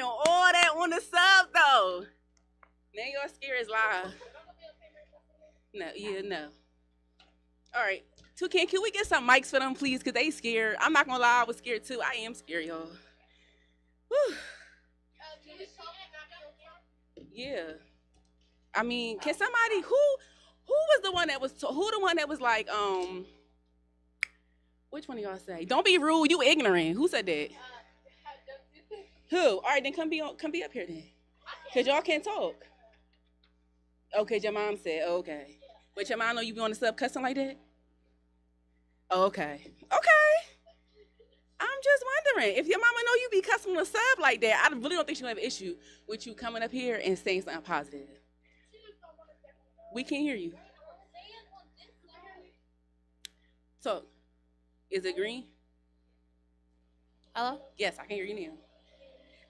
talking all that on the sub though. Now y'all scared is live. No. All right. Toucan, can we get some mics for them, please? Because they scared. I'm not going to lie, I was scared too. I am scared, y'all. Whew. Yeah. I mean, can somebody, who was the one that was, who the one that was like, which one of y'all say? Don't be rude, you ignorant. Who said that? Who? All right, then come be up here then. Because y'all can't talk. Okay, your mom said, okay. But your mom know you be on the sub cussing like that? Oh, okay. I'm just wondering, if your mama know you be cussing on the sub like that, I really don't think she'll have an issue with you coming up here and saying something positive. We can't hear you. So, is it green? Hello? Yes, I can hear you now.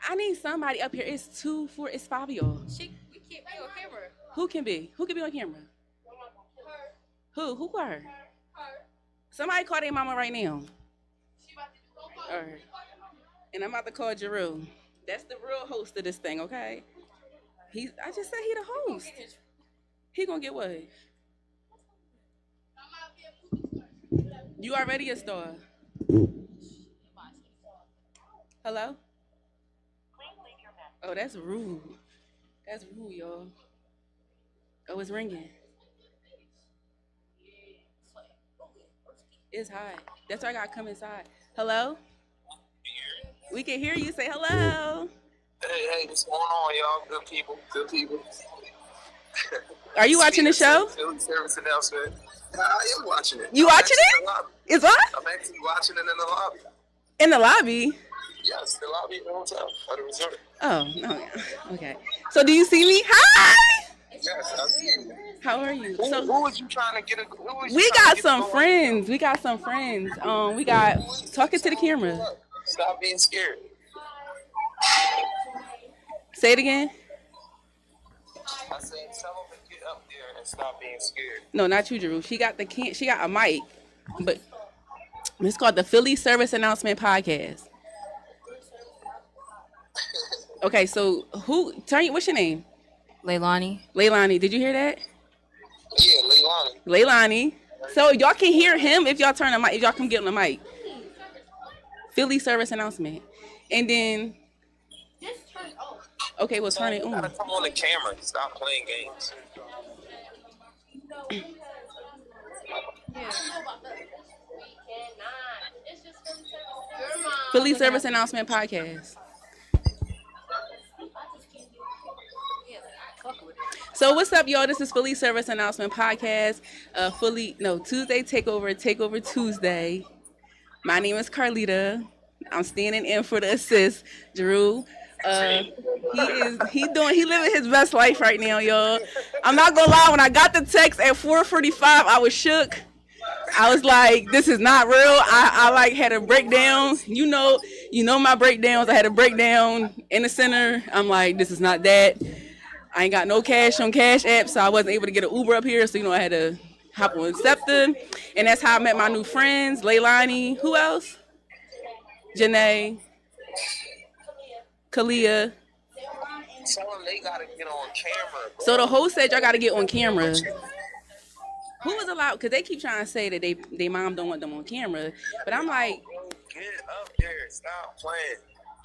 I need somebody up here. It's 5 of y'all. We can't be on camera. Who can be? Who can be on camera? Her. Who called her? Her. Somebody call their mama right now. All right. And I'm about to call Jarue. That's the real host of this thing, okay? I just said he the host. He gonna get what? You already a star. Hello? Oh, that's rude. That's rude, y'all. Oh, it's ringing. It's hot. That's why I gotta come inside. Hello? We can hear you. Say hello. Hey, what's going on, y'all? Good people. Are you watching the show? Field service announcement. I am watching it. You watching it? It's what? I'm actually watching it in the lobby. In the lobby? Yes, the lobby of the hotel or the resort. Oh, no. Okay. So do you see me? Hi! Yes, I see you. How are you? Who was you trying to get? We got some friends. We got talking to the camera. Stop being scared. Say it again. I said, tell them to get up there and stop being scared. No, not you, Jarue. She got a mic, but it's called the Philly Service Announcement Podcast. Okay, so what's your name? Leilani, did you hear that? Yeah, Leilani. So y'all can hear him if y'all turn the mic, if y'all come get on the mic. Philly Service Announcement. And then okay, we'll turn it on. You gotta come on the camera. Stop playing games. Philly Service Announcement Podcast. So what's up, y'all? This is Philly Service Announcement Podcast. Tuesday Takeover Tuesday. My name is Carlita. I'm standing in for the assist, Jarue. He living his best life right now, y'all. I'm not gonna lie, when I got the text at 4:45, I was shook. I was like, this is not real. I had a breakdown. You know my breakdowns. I had a breakdown in the center. I'm like, this is not that. I ain't got no cash on Cash App, so I wasn't able to get an Uber up here. So, I had to hop on Scepter. And that's how I met my new friends, Leilani. Who else? Janae. Kalia. Tell them they gotta get on camera. Bro. So the host said y'all gotta get on camera. Who was allowed? Because they keep trying to say that they mom don't want them on camera. But I'm like, get up there. Stop playing.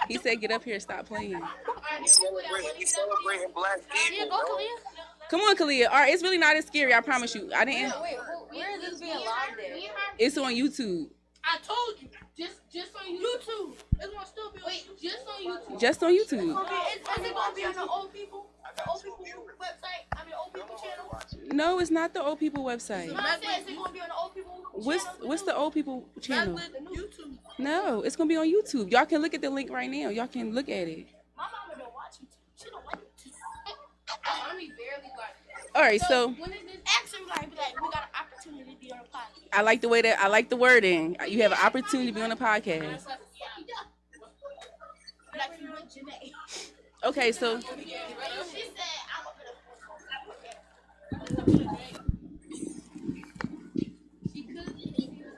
He said, get up here, stop playing. We celebrating black people, bro. Come on, Kalia. All right, it's really not as scary, I promise you. I didn't. Where is this being live there? It's on YouTube. I told you, just on YouTube. It's gonna still be on just on YouTube. Just on YouTube. Is it gonna be on the old people website? I mean, old people channel. No, it's not the old people website. No, I'm saying, is it gonna be on the old people channel? What's the old people channel? YouTube. No, it's gonna be on YouTube. Y'all can look at the link right now. Y'all can look at it. My mama don't watch YouTube. She don't like YouTube. I mean, barely watch it. All right, so when is this action like we got an opportunity to be on a podcast? I like the wording. You have an opportunity to be on a podcast. Okay, so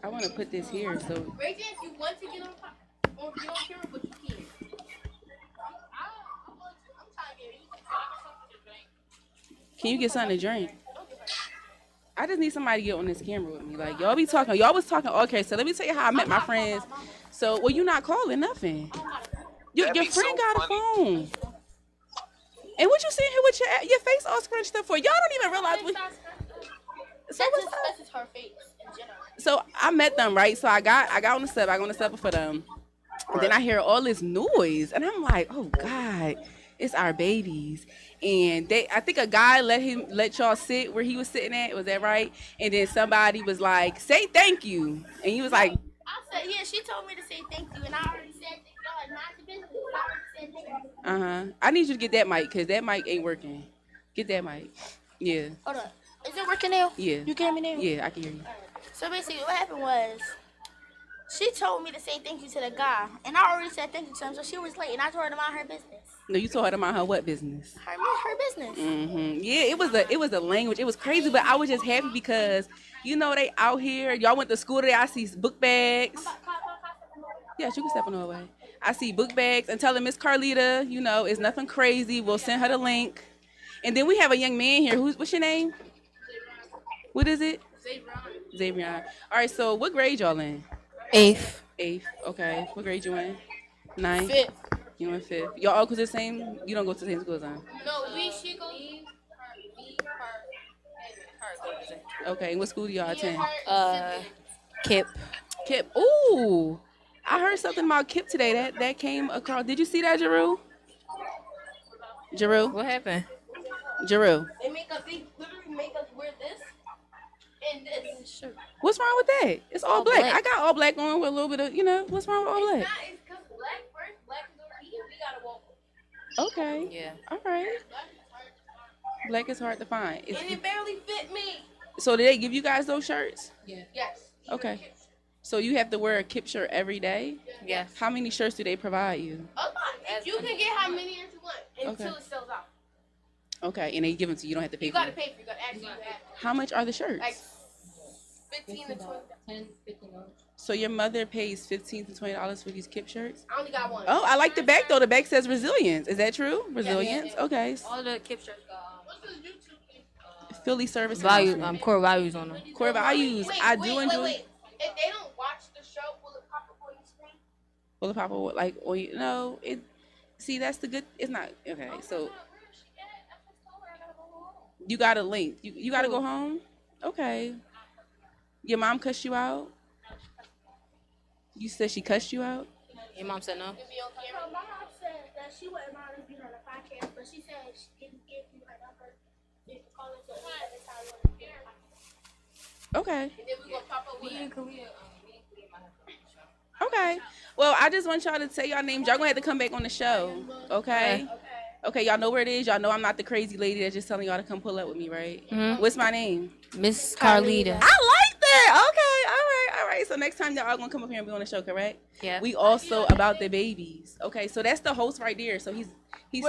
I want to put this here. So Rachel, if you want to get on camera, but you can't. Can you get something to drink? I just need somebody to get on this camera with me. Like, y'all be talking. Y'all was talking. Okay, so let me tell you how I met my friends. So, well, you not calling nothing. Your That'd be friend so got a funny. phone. And what you sitting here with your face all scrunched up for? Y'all don't even realize what. So what's up? That's just her face in general. So I met them, right? So I got on the step. I got on the step for them. And then I hear all this noise, and I'm like, oh God, it's our babies. And I think a guy let y'all sit where he was sitting at. Was that right? And then somebody was like, say thank you, and he was like, I said, yeah, she told me to say thank you, and I already said thank you. Not the business. I already said thank you. I need you to get that mic because that mic ain't working. Get that mic. Yeah. Hold on. Is it working now? Yeah. You can hear me now? Yeah, I can hear you. So basically, what happened was, she told me to say thank you to the guy, and I already said thank you to him, so she was late, and I told her to mind her business. No, you told her to mind her what business? Her business. Yeah, it was a language. It was crazy, but I was just happy because you know they out here. Y'all went to school today. I see book bags. Yes, you can step on the way. I see book bags and telling Miss Carlita, you know, it's nothing crazy. We'll send her the link. And then we have a young man here. What's your name? What is it? Xavier. All right, so what grade y'all in? 8th. 8th. Okay. What grade you in? 9th. 5th. You in 5th. Y'all all the same? You don't go to the same school as them? No, she goes. Okay. And what school do y'all attend? Kip. Kip. Ooh. I heard something about Kip today. That came across. Did you see that, Jarue? Jarue? What happened? Jarue. They literally make us wear this and this shirt. What's wrong with that? It's all black. black. I got all black on with a little bit of, what's wrong with all black? It's because black first, black is over here. We gotta walk. Okay. Yeah. All right. Black is hard to find. And it barely fit me. So did they give you guys those shirts? Yes. Okay. So you have to wear a Kip shirt every day? Yes. How many shirts do they provide you? A lot. You can get how many as you want until Okay. it sells out. Okay, and they give them to you. You don't have to pay You for gotta it. pay for it. You gotta actually have How much are the shirts? like 15 to 20. So your mother pays $15 to $20 for these Kip shirts? I only got one. Oh, I like the back though. The back says resilience. Is that true? Resilience. Okay. All the Kip shirts What's this YouTube thing? Philly service. value, announcement. core values on them. Core values. I do enjoy. Wait. If they don't watch the show, will it pop up on your screen? Well, Papa, like, or no, it. See, that's the good. It's not okay. So you got a link. You got to go home. Okay. Your mom cussed you out. You said she cussed you out. Your mom said no. My mom said that she wouldn't mind us being on the podcast, but she said she didn't give you her number. You can call us at any time you want to be on the podcast. Okay. And then we gonna pop up with it. Okay. Well, I just want y'all to say y'all names. Y'all gonna have to come back on the show. Okay. Okay. Y'all know where it is. Y'all know I'm not the crazy lady that's just telling y'all to come pull up with me, right? Mhm. What's my name? Miss Carlita. I like that. Okay. All right. So next time y'all gonna come up here and be on the show, correct? Yeah. We also about the babies. Okay. So that's the host right there. So he's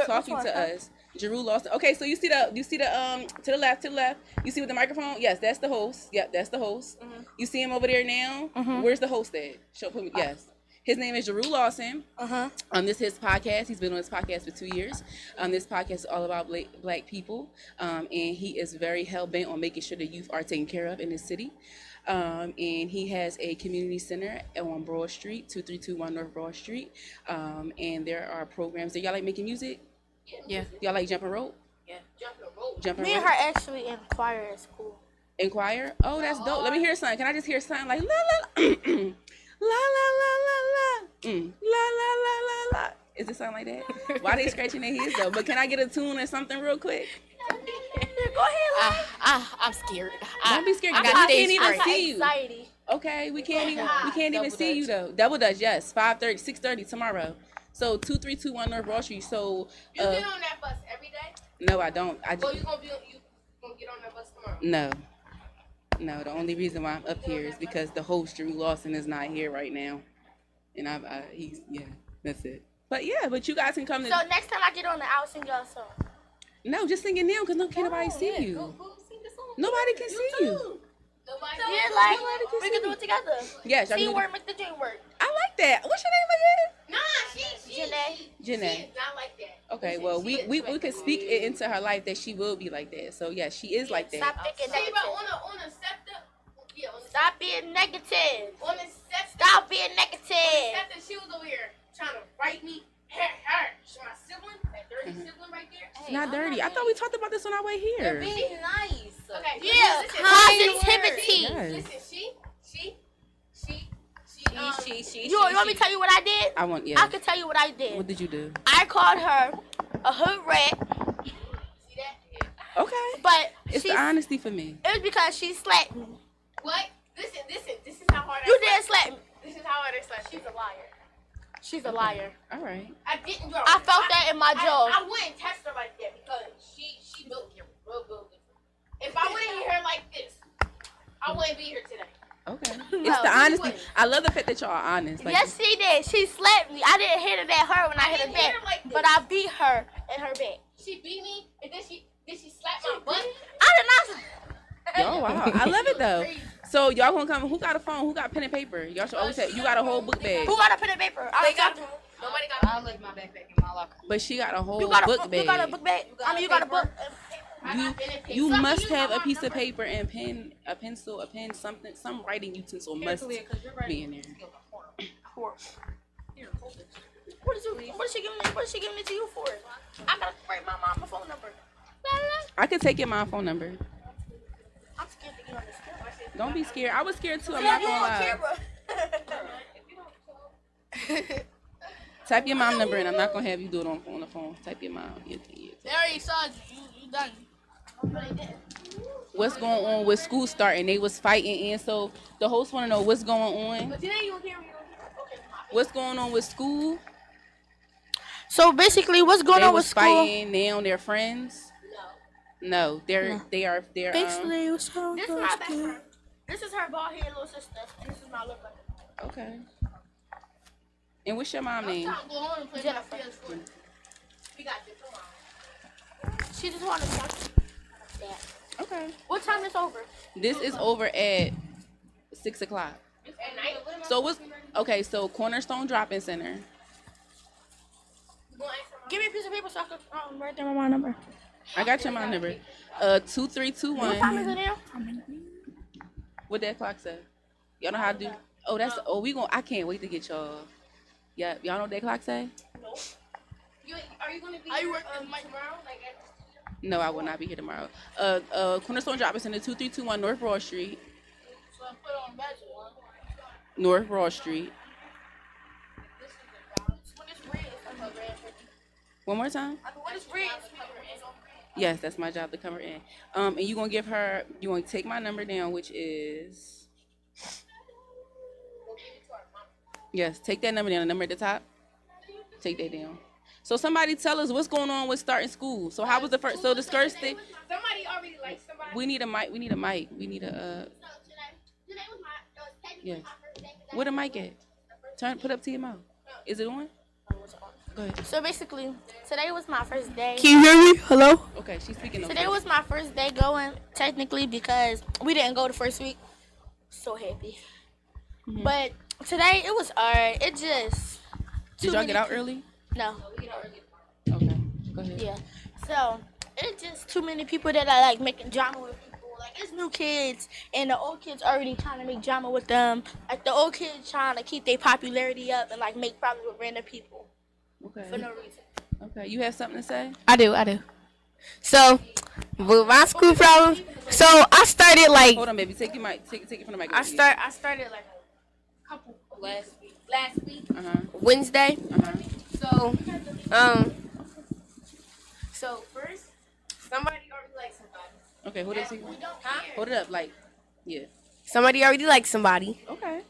talking to us. Jarue Lawson. Okay. So you see the to the left. You see with the microphone? Yes, that's the host. Yep, that's the host. You see him over there now? Where's the host at? Put me. Yes. His name is Jarue Lawson. This is his podcast. He's been on this podcast for 2 years. This podcast is all about black people. And he is very hell-bent on making sure the youth are taken care of in this city. And he has a community center on Broad Street, 2321 North Broad Street. And there are programs. Do y'all like making music? Yeah. Y'all like jumping rope? Yeah. Jumping Me and rope? her actually in choir at school. Inquire? Oh, that's dope. Let me hear something. Can I just hear something like la la la la la la la la la la la? Is it something like that? Why they scratching their heads though? But can I get a tune or something real quick? Go ahead, I'm scared. Don't be scared. I We got can't stage even fright. see you. Anxiety. Okay, we can't even Double see you Dutch. though. Double Dutch, yes. 5:30, 6:30 tomorrow. So 2321 North Broad Street. So You get on that bus every day? no, I don't. Well, you gonna get on that bus tomorrow? No, the only reason why I'm up here is because the host Drew Lawson is not here right now, and that's it. But you guys can come to. So next time I get on, I'll sing y'all a song. No, just sing it now because can't nobody see you. Go sing the song. Nobody can see you. Yeah, like we can do it together. Yes, y'all can do Teamwork make the dream work. I like that. What's your name again? Nah, she Janae. is not like that. Okay, well, we could speak it into her life that she will be like that. So, yeah, she is like that. Stop thinking See, negative. but on a scepter, yeah, on the Stop being negative. on the scepter, Stop being negative. scepter, she was over here trying to write me. Her, my sibling, that dirty sibling right there. It's not dirty. I thought we talked about this on our way here. Being nice. Okay, Yeah, listen, positivity. Yes. Listen, she, You want me to tell you what I did? I want, I yeah. can tell you what I did. What did you do? I called her a hood rat, see that? Yeah. Okay. but It's she, the honesty for me. it was because she slapped me. What? Listen, this is how hard You I did slap me. This is how hard I slept. She's a liar. She's a liar. All right. I didn't do it. I felt that in my jaw. I wouldn't test her like that because she built me real good. If I wouldn't hit her like this, I wouldn't be here today. Okay. No, It's the you honesty. wouldn't. I love the fact that y'all are honest. Like, Yes, she did. She slapped me. I didn't hit it at her when I hit her didn't hit back, her like this. but I beat her in her back. She beat me and then she slapped my butt. I did not. oh, wow. I love it, though. So, y'all gonna come. Who got a phone? Who got pen and paper? Y'all should always say, you got a whole book bag. Who got a pen and paper? I got. Nobody got. I'll leave my backpack in my locker. But she got a whole You got a book book. bag. You got a book bag. I mean, you got a book. You must have a piece of paper and pen, a pencil, a pen, something, some writing utensil must be in there. What is she giving me? What is she giving it to you for? I gotta write my mama's phone number. I could take your mom's phone number. I'm scared to get on this camera. Don't be scared. I was scared too. I'm Yeah, not you gonna on lie. camera. Type your mom number in. I'm not gonna have you do it on the phone. Type your mom. Yeah. They already saw you. You done. What's going on with school starting? They was fighting, and so the host want to know what's going on. But today you don't hear me. Okay. What's going on with school? So basically, what's going They on with was school? fighting. Now they're friends. No, they are. Basically, it was how this is my best friend. This is her bald headed little sister. This is my little brother. Okay. And what's your mom name? Go on and play Jennifer. my PS4. We got this. Come on. She just wanted to talk. Okay. What time is over? This is over at 6 o'clock. At night. So what's okay? So Cornerstone Drop-In Center. Give me a piece of paper so I can write down my number. I got your mom number. What time is 2321. it now? What that clock say? Y'all know how to do? Oh, that's. Oh, I can't wait to get y'all. Yeah, y'all know what that clock say? No. Are you gonna be here tomorrow? Like at No, I will not be here tomorrow. Cornerstone Drop-In Center, 2321 North Broad Street. so I put on badge. North Broad Street. When it's red, it's like a red. One more time? When it's red, Yes, that's my job to cover in. And you gonna give her. You gonna take my number down, which is. Yes, take that number down. The number at the top. Take that down. So somebody tell us what's going on with starting school. So how was the first? So the first thing. somebody already likes somebody. We need a mic. We need a mic. We need a. Today was Yes. Where the mic at? Put up to your mouth. Is it on? Go ahead. So basically, today was my first day. Can you hear me? Hello? Okay, she's speaking. Today was my first day going, technically, because we didn't go the first week. So happy. Mm-hmm. But today, it was alright. It just... Did y'all get out early? No. Okay. Go ahead. Yeah. So, it's just too many people that are, like, making drama with people. Like, it's new kids, and the old kids already trying to make drama with them. Like, the old kids trying to keep their popularity up and, like, make problems with random people for Okay. no reason. Okay. You have something to say? I do. So, with my school problems, so I started like Hold on, baby. Take your mic. Take it from the mic. I started like a couple last week Uh-huh. Wednesday. Uh-huh. So, so first somebody already liked somebody. Okay. Hold it. Hold it up. Like, yeah. Somebody already liked somebody. Okay.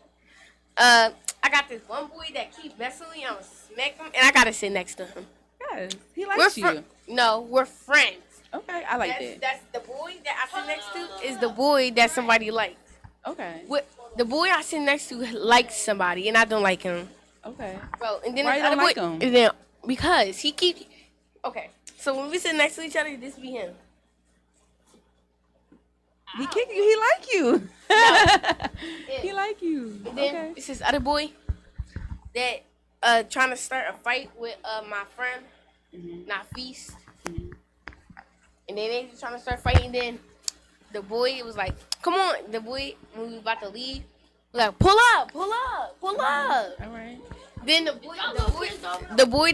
I got this one boy that keeps messing with me. I'm gonna smack him, and I gotta sit next to him. Yes. He likes you. No, we're friends. Okay. I like that. That's the boy that I sit next to is the boy that somebody likes. Okay. What the boy I sit next to likes somebody, and I don't like him. Okay. Bro, and then Why this you don't other like boy, him? and then because he keep. Okay, so when we sit next to each other, this be him. He kick you. He like you. He like you. And then Okay. it's this other boy that trying to start a fight with my friend. not feast. Mhm. And then they was trying to start fighting. Then the boy was like, "Come on!" The boy, when we was about to leave, was like, "Pull up, pull up, pull up." All right. Then the boy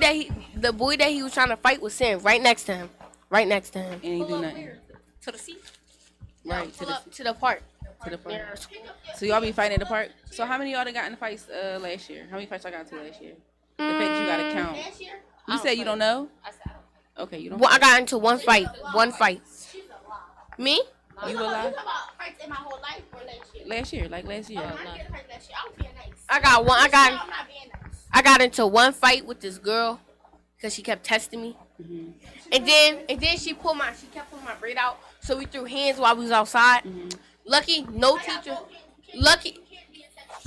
that he was trying to fight was sitting right next to him, right next to him. And he do nothing. To the seat. Right. Pull up to the park. To the park. Near- So y'all be fighting at the park. So how many of y'all done got in fights last year? How many fights y'all got into last year? The fact that you gotta count. Last year, You said you don't know. I said, Okay, you don't. well, I got into one fight. One fight. she's a lot. Me? You You a lie? talking about fights in my whole life or last year? Last year, like last year. I didn't get a fight last year. I was being nice. I got one. No, I'm not being nice. I got into one fight with this girl because she kept testing me. Mhm. And then she kept pulling my braid out. So we threw hands while we was outside. Mhm. Lucky, no I got teacher. broken. Lucky, You can't be in touch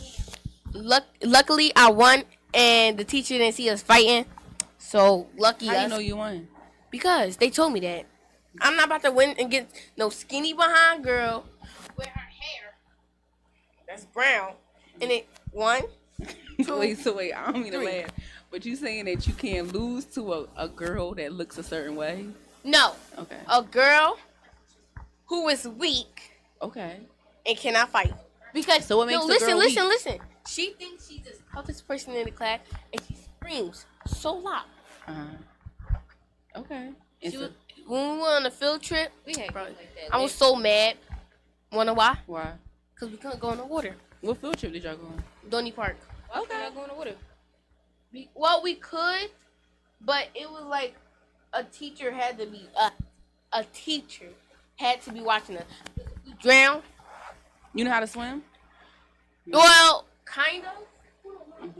with me. luckily I won, and the teacher didn't see us fighting. So lucky How you us know you won? because they told me that. I'm not about to win and get no skinny behind girl with her hair that's brown. And it one. Wait. I don't mean to Three. laugh, but you saying that you can't lose to a girl that looks a certain way? No, Okay. a girl who is weak Okay. and cannot fight. Because So what makes the listen, girl listen, weak? listen. She thinks she's the toughest person in the class, and she screams so loud. Okay. And She so, was, when we went on a field trip, We had bro, girls like that. I was so mad. Wanna why? why? Because we couldn't go in the water. What field trip did y'all go on? Donny Park. Why okay. Y'all going to water? Well, we could, but it was like a teacher had to be a teacher had to be watching us. We drown. You know how to swim? Well, kind of.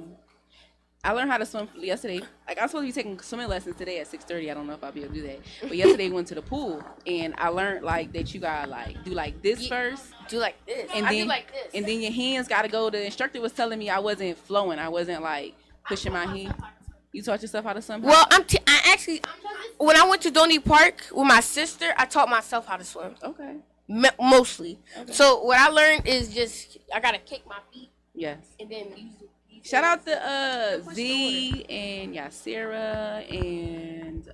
I learned how to swim yesterday. Like, I'm supposed to be taking swimming lessons today at 6:30. I don't know if I'll be able to do that. But yesterday we went to the pool, and I learned like that you gotta like do like this first, Do like this. and I then do like this. and then your hands gotta go. The instructor was telling me I wasn't flowing. I wasn't like pushing my hand. You taught yourself how to swim? Well, I actually, when I went to Donny Park with my sister, I taught myself how to swim. Okay. Mostly. Okay. So what I learned is just I gotta kick my feet Yes. and then use. Shout out to push the Z and Yasira and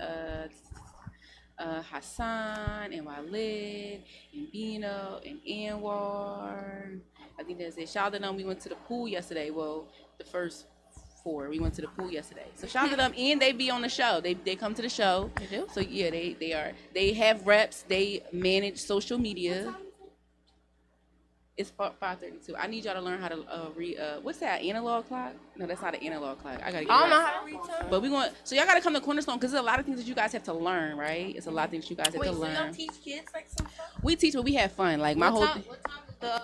Hassan and Walid and Bino and Anwar. I think that's it. Shout out to them. We went to the pool yesterday. Well, the first 4. We went to the pool yesterday. So shout out to them, and they be on the show. They come to the show. They do? So yeah, they are. They have reps. They manage social media. It's 5:32. I need y'all to learn how to read. What's that? Analog clock? No, that's not an analog clock. I gotta get. I don't it know right. how to read time. But we going. So y'all gotta come to Cornerstone because there's a lot of things that you guys have to learn, right? It's a lot of things you guys have Wait, to so learn. y'all teach kids like some stuff? We teach, but we have fun. Like my whole. What time is the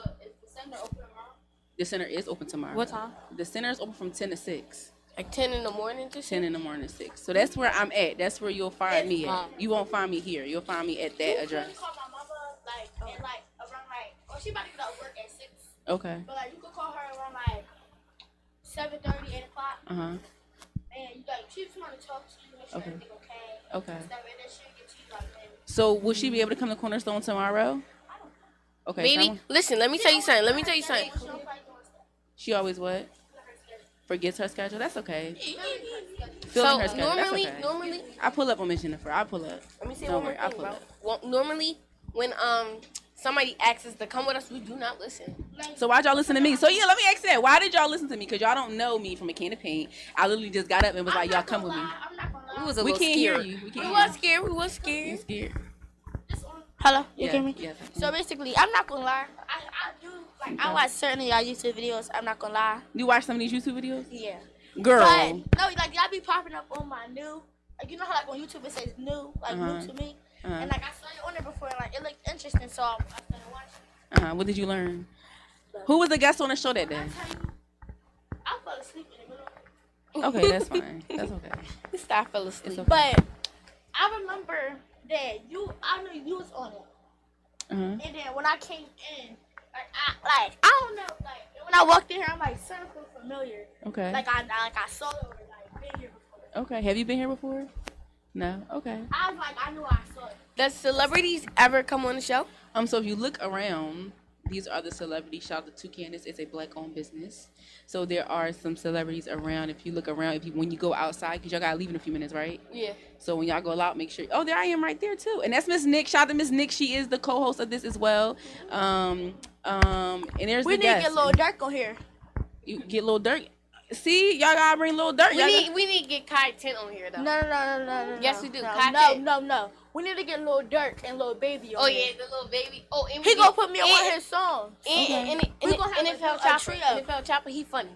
center open tomorrow? The center is open tomorrow. What time? The center is open from 10 to 6. Like 10 in the morning to 10 in the morning to 6. So that's where I'm at. That's where you'll find me at. You won't find me here. You'll find me at that address. You could call my mama like and like around like she about to get out of work at 6. Okay. But like you could call her around like 7:30, 8 o'clock. Uh-huh. And you like she just want to talk to you, make sure Okay. everything okay. Okay. And stuff, and then she'll get you like maybe. So will she be able to come to Cornerstone tomorrow? Okay. Maybe. someone- Listen, let me tell you something. Let me tell you something. She always what? Forgets her schedule. That's okay. So Filling her schedule. That's okay. normally, I pull up on Miss Jennifer. I pull up. let me say Don't one more worry, I'll thing, pull bro. up. Well, normally, when somebody asks us to come with us, we do not listen. So why'd y'all listen to me? So yeah, let me ask that. Why did y'all listen to me? Because y'all don't know me from a can of paint. I literally just got up and was like, y'all come with me. I'm not gonna lie. We was a We little can't hear scared. you. We We can't was hear scared. We was you. You scared. scared? Hello, you Yeah, hear me? yes. So basically, I'm not gonna lie. I do like I watch certain of y'all YouTube videos. I'm not gonna lie. You watch some of these YouTube videos? Yeah. Girl. But no, like y'all be popping up on my new. Like you know how like on YouTube it says new, like Uh-huh. new to me, Uh-huh. and like I saw it on there before, and like it looked interesting, so I started watching. What did you learn? Who was the guest on the show that day? I tell you, I fell asleep in the middle. Okay, that's fine. That's okay. This guy fell asleep. It's okay. But I remember that I knew you was on it. Uh-huh. And then when I came in, I don't know, like when I walked in here, I'm like, something familiar. Okay. Like I saw it or like been here before. Okay. Have you been here before? No. Okay. I was like, I knew I saw it. Does celebrities ever come on the show? So if you look around these are the celebrities. Shout out to Candace. It's a black-owned business, so there are some celebrities around. If you look around, when you go outside, because y'all gotta leave in a few minutes, right? Yeah. So when y'all go out, make sure. Oh, there I am, right there too. And that's Miss Nick. Shout out to Miss Nick. She is the co-host of this as well. And there's We the need to guest. get Lil Durk on here. You get Lil Durk. See, y'all gotta bring Lil Durk. We need to get Kai 10 on here though. No. Yes, we do. No, Kai no, 10. no. We need to get Lil Durk and Lil Baby on Oh here. yeah, the little baby. Oh, and He gonna put me on one of his songs. And We gonna have NFL a Chopper. trio. NFL Chopper, he funny.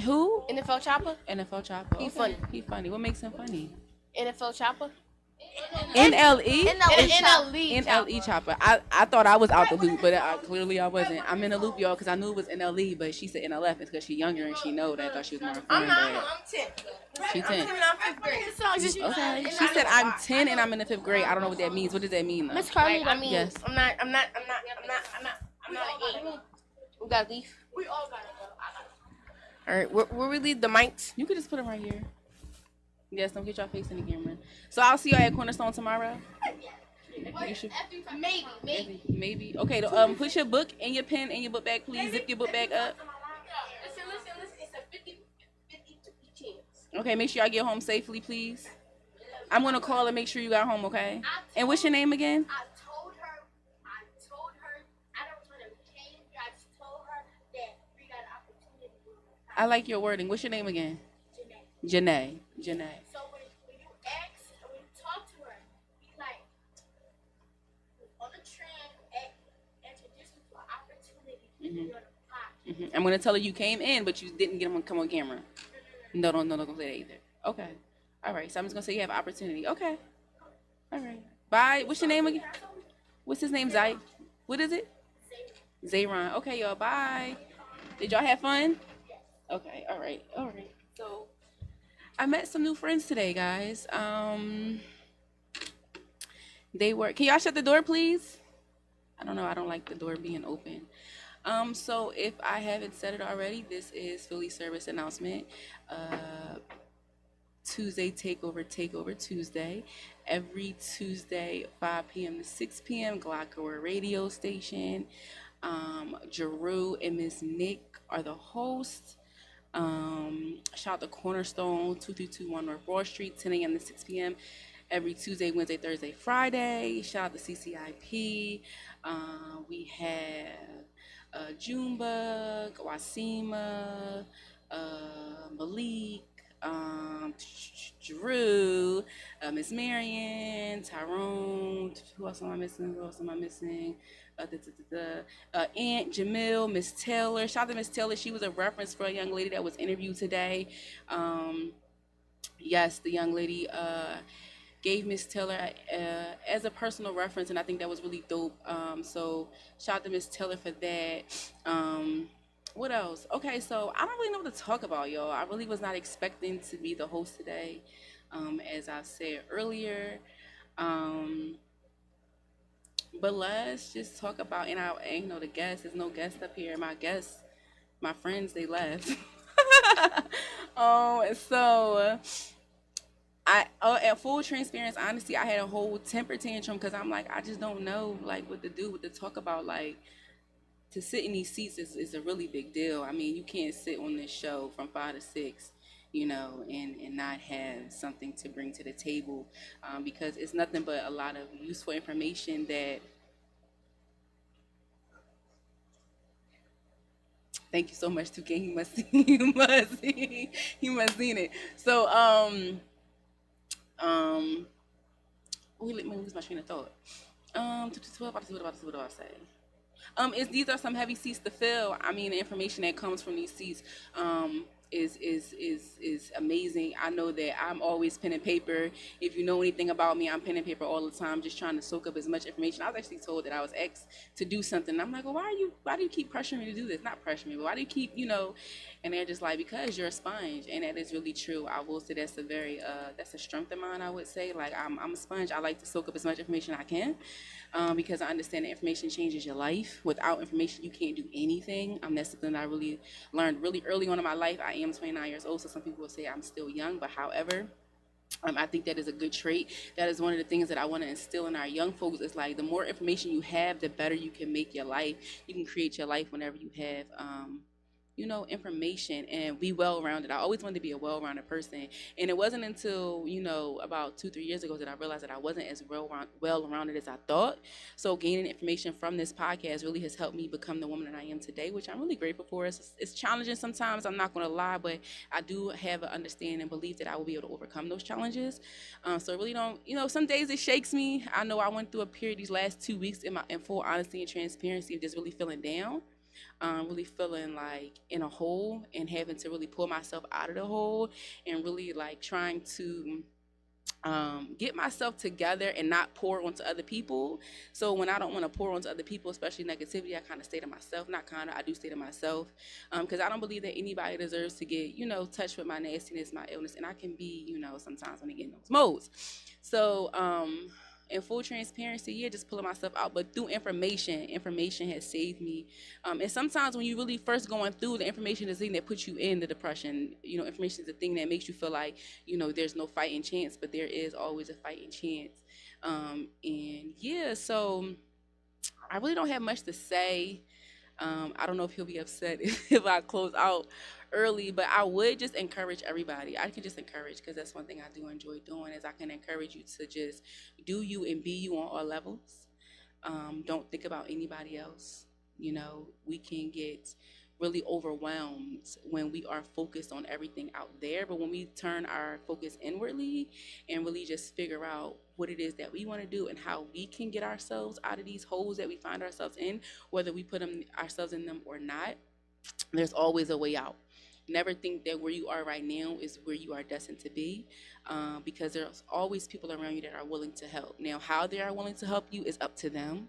Who? NFL Chopper, NFL Chopper. He Okay. funny. He funny. What makes him funny? NFL Chopper, NLE. NLE NLE Chopper. I thought I was out the loop, but clearly I wasn't. I'm in the loop, y'all, because I knew it was NLE, but she said NLF. It's because she's younger and she know that. I thought she was more fun. I'm 10. She 10. His songs is Okay. She said I'm 10 and I'm in the 5th grade. I don't know what that means. What does that mean, though? Miss Carly. Like, I mean, Yes. I'm not an 8. We got leave. We all gotta go. All right, where we leave the mics? You could just put them right here. Yes, don't get your face in the camera. So I'll see y'all at Cornerstone tomorrow. You should, maybe. Okay, put your book and your pen and your book bag, please. Zip your book bag up. Listen. It's a 50 chance. Okay, make sure y'all get home safely, please. I'm gonna call and make sure you got home, okay? And what's your name again? I told her, I don't want to change. I just told her that we got an opportunity. I like your wording. What's your name again? Janae. Janae. So when you ask, when you talk to her, be like, on the trend, introduce me to an opportunity to be on the pod. I'm gonna tell her you came in, but you didn't get him to come on camera. No, don't say that either. Okay. All right. So I'm just gonna say you have opportunity. Okay. All right. Bye. What's your name again? What's his name? Zay. What is it? Zayron. Okay, y'all. Bye. Did y'all have fun? Okay. All right. So I met some new friends today, guys. They were. Can y'all shut the door, please? I don't know. I don't like the door being open. So if I haven't said it already, this is Philly Service Announcement. Tuesday Takeover Tuesday. Every Tuesday, 5 p.m. to 6 p.m. Glocker radio station. Jarue and Miss Nick are the hosts. Shout out to Cornerstone, 2321 North Broad Street, 10 a.m. to 6 p.m. Every Tuesday, Wednesday, Thursday, Friday. Shout out to CCIP. We have Junebug, Wasima, Malik, Drew, Miss Marion, Tyrone. Who else am I missing? Aunt Jamil, Miss Taylor. Shout out to Miss Taylor. She was a reference for a young lady that was interviewed today. Yes, the young lady gave Miss Taylor as a personal reference, and I think that was really dope. So shout out to Miss Taylor for that. What else? Okay, so I don't really know what to talk about, y'all. I really was not expecting to be the host today, as I said earlier. But let's just talk about, and the guests. There's no guest up here. My friends, they left. So at full transparency, honestly, I had a whole temper tantrum because I'm like, I just don't know like what to do, what to talk about. Like, to sit in these seats is a really big deal. I mean, you can't sit on this show from 5 to 6, and not have something to bring to the table, because it's nothing but a lot of useful information that. Thank you so much, Toucan. He must seen it. So let me lose my train of thought. What do I say? These are some heavy seats to fill. I mean, the information that comes from these seats is amazing. I know that I'm always pen and paper. If you know anything about me, I'm pen and paper all the time, just trying to soak up as much information. I was actually told that I was asked to do something. I'm like, well, why do you keep pressuring me to do this? Not pressure me, but why do you keep, and they're just like, because you're a sponge. And that is really true. I will say that's a very, that's a strength of mine, I would say. Like, I'm a sponge. I like to soak up as much information I can, because I understand that information changes your life. Without information, you can't do anything. That's something that I really learned really early on in my life. I am 29 years old, so some people will say I'm still young, but however, I think that is a good trait. That is one of the things that I want to instill in our young folks. Is like the more information you have, the better you can make your life. You can create your life whenever you have, information and be well rounded. I always wanted to be a well rounded person, and it wasn't until about 2-3 years ago that I realized that I wasn't as well rounded as I thought. So gaining information from this podcast really has helped me become the woman that I am today, which I'm really grateful for. It's challenging sometimes. I'm not going to lie, but I do have an understanding and belief that I will be able to overcome those challenges. So it really don't, some days it shakes me. I know I went through a period these last 2 weeks in full honesty and transparency of just really feeling down, really feeling like in a hole and having to really pull myself out of the hole and really like trying to get myself together and not pour onto other people. So when I don't want to pour onto other people, especially negativity, I kind of stay to myself. Not kind of, I do stay to myself, because I don't believe that anybody deserves to get touched with my nastiness, my illness, and I can be sometimes when I get in those modes. So in full transparency, yeah, just pulling myself out. But through information has saved me. And sometimes when you really first going through, the information is the thing that puts you in the depression. Information is the thing that makes you feel like, there's no fighting chance, but there is always a fighting chance. And yeah, so I really don't have much to say. I don't know if he'll be upset if I close out early, but I would just encourage everybody. I can just encourage, because that's one thing I do enjoy doing, is I can encourage you to just do you and be you on all levels. Don't think about anybody else. We can get really overwhelmed when we are focused on everything out there, but when we turn our focus inwardly and really just figure out what it is that we want to do and how we can get ourselves out of these holes that we find ourselves in, whether we put ourselves in them or not, there's always a way out. Never think that where you are right now is where you are destined to be, because there's always people around you that are willing to help. Now, how they are willing to help you is up to them.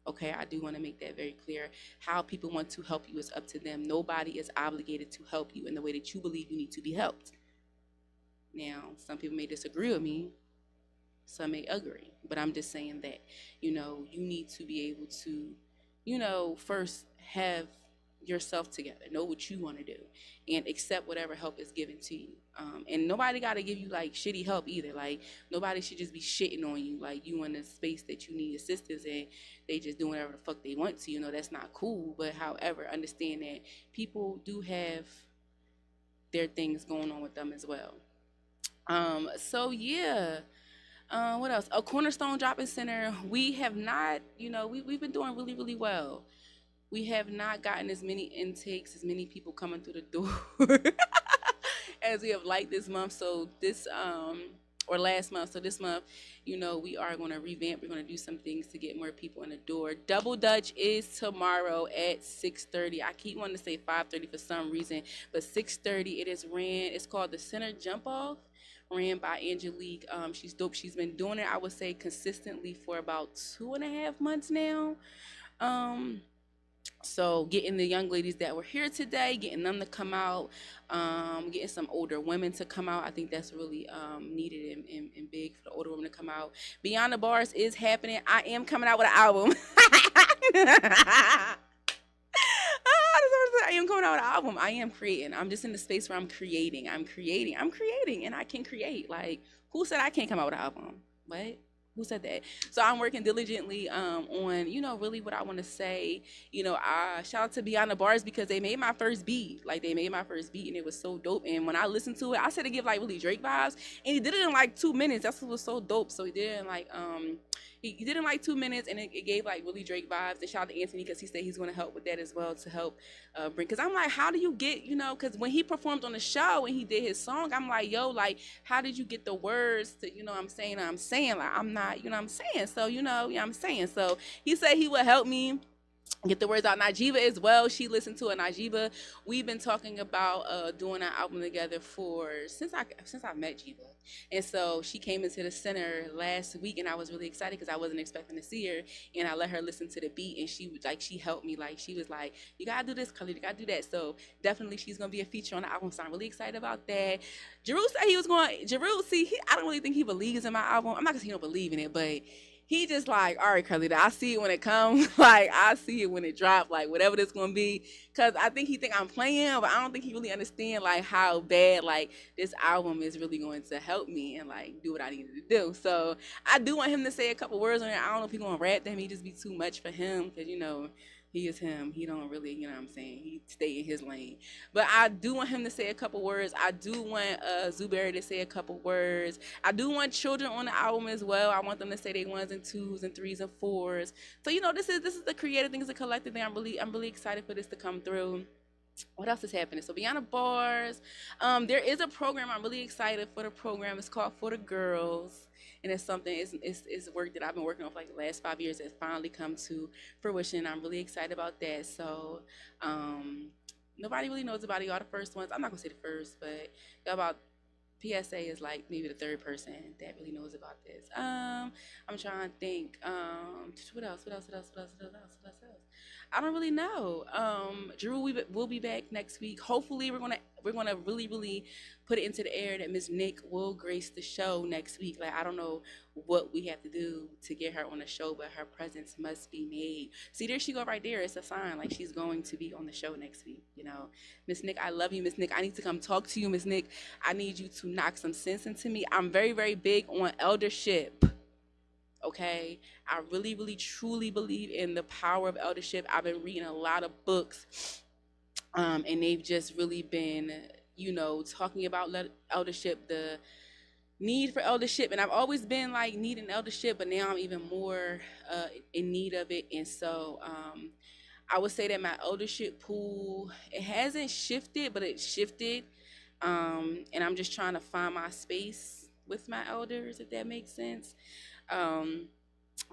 Okay, I do want to make that very clear. How people want to help you is up to them. Nobody is obligated to help you in the way that you believe you need to be helped. Now, some people may disagree with me. Some may agree. But I'm just saying that, you need to be able to, first have yourself together, know what you want to do, and accept whatever help is given to you. And nobody got to give you like shitty help either. Like, nobody should just be shitting on you like you in a space that you need assistance and they just doing whatever the fuck they want to. That's not cool. But however, understand that people do have their things going on with them as well. So yeah. What else? A Cornerstone Drop-In Center. We have not, we've been doing really, really well. We have not gotten as many intakes, as many people coming through the door as we have liked this month. So this, or last month. So this month, we are going to revamp. We're going to do some things to get more people in the door. Double Dutch is tomorrow at 6:30. I keep wanting to say 5:30 for some reason, but 6:30. It is ran. It's called the Center Jump Off, ran by Angelique. She's dope. She's been doing it, I would say, consistently for about 2.5 months now. So getting the young ladies that were here today, getting them to come out, getting some older women to come out. I think that's really needed and big for the older women to come out. Beyond the Bars is happening. I am coming out with an album. I am coming out with an album. I am creating. I'm just in the space where I'm creating, and I can create. Like, who said I can't come out with an album? What? Who said that? So I'm working diligently on, really what I want to say. I shout out to Beyond the Bars because they made my first beat. Like, they made my first beat, and it was so dope. And when I listened to it, I said it give like really Drake vibes, and he did it in like 2 minutes. That's what was so dope. So he did it in like he did it in like 2 minutes, and it gave like really Drake vibes. And shout out to Anthony because he said he's going to help with that as well, to help bring. Because I'm like, how do you get, because when he performed on the show and he did his song, I'm like, yo, like, how did you get the words to, I'm saying, like, I'm not, I'm saying. So, I'm saying. So he said he would help me get the words out. Najiba as well. She listened to it. Najiba, we've been talking about doing an album together since I met Jiba. And so she came into the center last week, and I was really excited because I wasn't expecting to see her. And I let her listen to the beat, and she helped me. Like, she was like, you gotta do this, Khalid, you gotta do that. So definitely she's gonna be a feature on the album. So I'm really excited about that. Jarue said he was going. I don't really think he believes in my album. I'm not gonna say he don't believe in it, but he just like, all right, Carlita, I see it when it comes. Like, I see it when it drop. Like, whatever this gonna be. Cause I think he think I'm playing, but I don't think he really understand like how bad like this album is really going to help me and like do what I needed to do. So I do want him to say a couple words on it. I don't know if he's gonna rap them. He just be too much for him, cause he is him. He don't really, what I'm saying. He stay in his lane. But I do want him to say a couple words. I do want Zuberry to say a couple words. I do want children on the album as well. I want them to say they ones and twos and threes and fours. So this is the creative thing. It's a collective thing. I'm really excited for this to come through. What else is happening? So Beyond the Bars, there is a program. I'm really excited for the program. It's called For the Girls, and it's something. It's work that I've been working on for like the last 5 years. That's finally come to fruition. I'm really excited about that. So, nobody really knows about y'all the first ones. I'm not gonna say the first, but y'all about PSA is like maybe the third person that really knows about this. I'm trying to think. What else? I don't really know. Drew will be back next week. Hopefully, we're gonna really put it into the air that Miss Nick will grace the show next week. Like, I don't know what we have to do to get her on the show, but her presence must be made. See, there she go right there. It's a sign like she's going to be on the show next week. Miss Nick, I love you, Miss Nick. I need to come talk to you, Miss Nick. I need you to knock some sense into me. I'm very, very big on eldership. Okay, I really truly believe in the power of eldership. I've been reading a lot of books, and they've just really been, talking about eldership, the need for eldership, and I've always been like needing eldership, but now I'm even more in need of it. And so I would say that my eldership pool, it hasn't shifted, but it shifted, and I'm just trying to find my space with my elders, if that makes sense.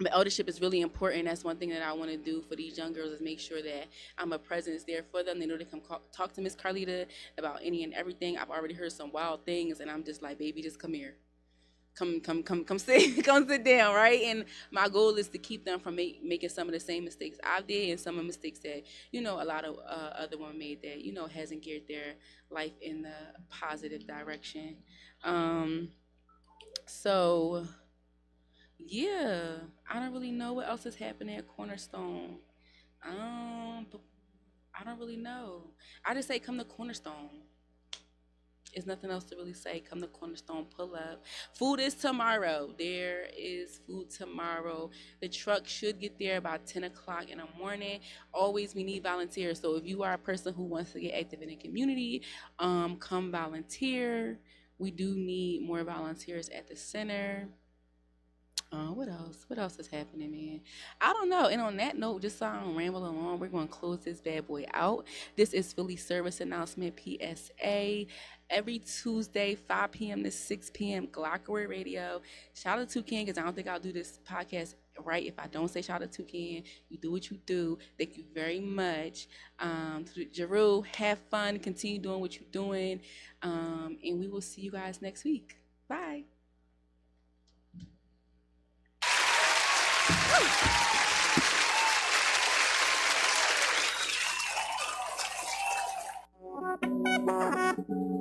But eldership is really important. That's one thing that I want to do for these young girls, is make sure that I'm a presence there for them. They know they can talk to Miss Carlita about any and everything. I've already heard some wild things, and I'm just like, baby, just come here. Come sit down, right? And my goal is to keep them from making some of the same mistakes I did, and some of the mistakes that a lot of other women made that hasn't geared their life in the positive direction. So yeah, I don't really know what else is happening at Cornerstone. But I don't really know. I just say come to Cornerstone. There's nothing else to really say. Come to Cornerstone, pull up. Food is tomorrow. There is food tomorrow. The truck should get there about 10 o'clock in the morning. Always, we need volunteers. So if you are a person who wants to get active in the community, come volunteer. We do need more volunteers at the center. What else? What else is happening, man? I don't know. And on that note, just so I don't ramble along, we're going to close this bad boy out. This is Philly Service Announcement PSA. Every Tuesday, 5 p.m. to 6 p.m., Glockwood Radio. Shout out to Toucan, because I don't think I'll do this podcast right if I don't say shout out to Toucan. You do what you do. Thank you very much. Jarue, have fun. Continue doing what you're doing. And we will see you guys next week. Bye. Woo!